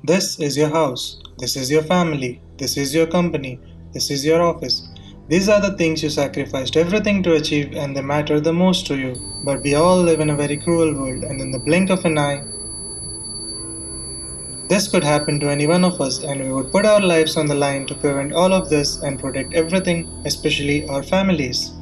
This is your house. This is your family. This is your company. This is your office. These are the things you sacrificed everything to achieve and they matter the most to you. But we all live in a very cruel world, and in the blink of an eye, this could happen to any one of us, and we would put our lives on the line to prevent all of this and protect everything, especially our families.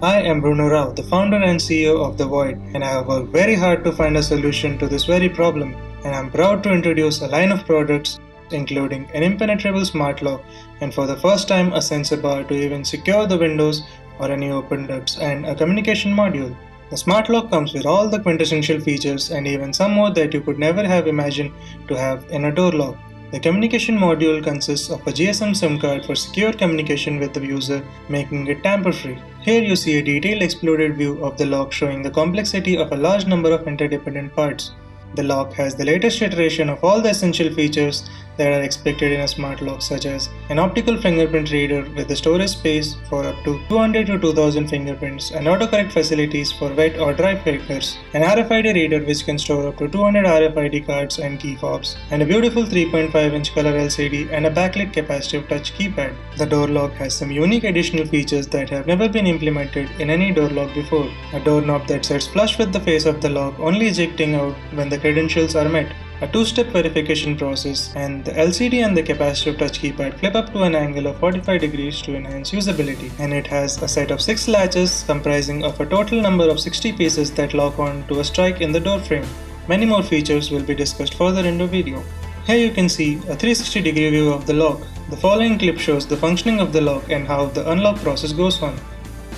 I am Bruno Rao, the founder and CEO of The Void, and I have worked very hard to find a solution to this very problem. And I'm proud to introduce a line of products including an impenetrable smart lock and for the first time a sensor bar to even secure the windows or any open ducts and a communication module. The smart lock comes with all the quintessential features and even some more that you could never have imagined to have in a door lock. The communication module consists of a GSM SIM card for secure communication with the user, making it tamper-free. Here you see a detailed exploded view of the lock showing the complexity of a large number of interdependent parts. The lock has the latest iteration of all the essential features that are expected in a smart lock, such as an optical fingerprint reader with a storage space for up to 200 to 2000 fingerprints and autocorrect facilities for wet or dry fingers, an RFID reader which can store up to 200 RFID cards and key fobs, and a beautiful 3.5-inch color LCD and a backlit capacitive touch keypad. The door lock has some unique additional features that have never been implemented in any door lock before. A doorknob that sits flush with the face of the lock, only ejecting out when the credentials are met, a two-step verification process, and the LCD and the capacitive touch keypad flip up to an angle of 45 degrees to enhance usability. And it has a set of 6 latches comprising of a total number of 60 pieces that lock on to a strike in the door frame. Many more features will be discussed further in the video. Here you can see a 360-degree view of the lock. The following clip shows the functioning of the lock and how the unlock process goes on.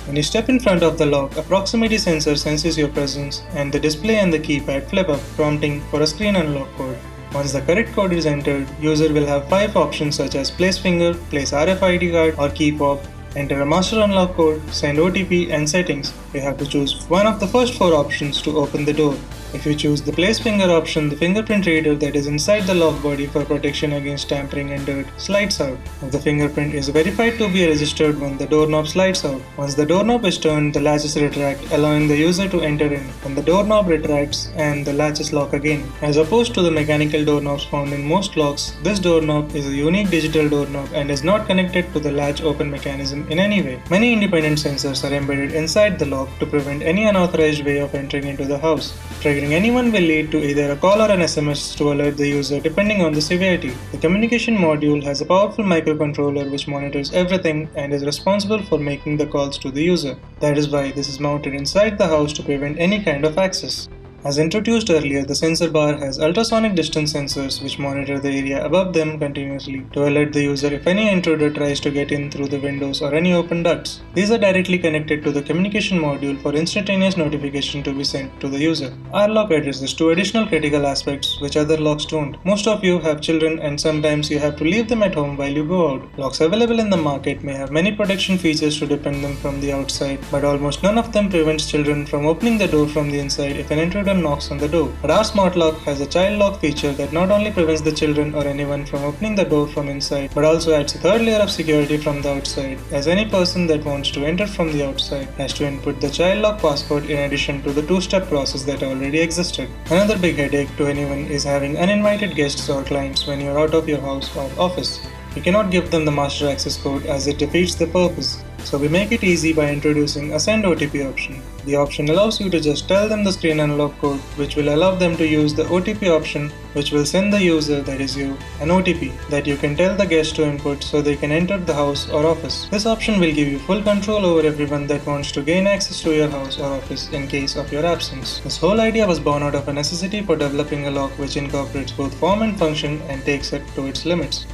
When you step in front of the lock, a proximity sensor senses your presence and the display and the keypad flip up, prompting for a screen unlock code. Once the correct code is entered, user will have 5 options such as place finger, place RFID card or key fob, enter a master unlock code, send OTP and settings. You have to choose one of the first 4 options to open the door. If you choose the place finger option, the fingerprint reader that is inside the lock body for protection against tampering and dirt slides out. If the fingerprint is verified to be registered when the doorknob slides out. Once the doorknob is turned, the latches retract, allowing the user to enter in. When the doorknob retracts and the latches lock again. As opposed to the mechanical doorknobs found in most locks, this doorknob is a unique digital doorknob and is not connected to the latch open mechanism in any way. Many independent sensors are embedded inside the lock to prevent any unauthorized way of entering into the house. Triggering anyone will lead to either a call or an SMS to alert the user depending on the severity. The communication module has a powerful microcontroller which monitors everything and is responsible for making the calls to the user. That is why this is mounted inside the house to prevent any kind of access. As introduced earlier, the sensor bar has ultrasonic distance sensors which monitor the area above them continuously to alert the user if any intruder tries to get in through the windows or any open ducts. These are directly connected to the communication module for instantaneous notification to be sent to the user. Our lock addresses 2 additional critical aspects which other locks don't. Most of you have children and sometimes you have to leave them at home while you go out. Locks available in the market may have many protection features to defend them from the outside, but almost none of them prevents children from opening the door from the inside if an intruder knocks on the door. But our smart lock has a child lock feature that not only prevents the children or anyone from opening the door from inside, but also adds a third layer of security from the outside, as any person that wants to enter from the outside has to input the child lock passcode in addition to the 2-step process that already existed. Another big headache to anyone is having uninvited guests or clients when you're out of your house or office. You cannot give them the master access code as it defeats the purpose. So we make it easy by introducing a send OTP option. The option allows you to just tell them the screen unlock code, which will allow them to use the OTP option, which will send the user, that is you, an OTP that you can tell the guest to input so they can enter the house or office. This option will give you full control over everyone that wants to gain access to your house or office in case of your absence. This whole idea was born out of a necessity for developing a lock which incorporates both form and function and takes it to its limits.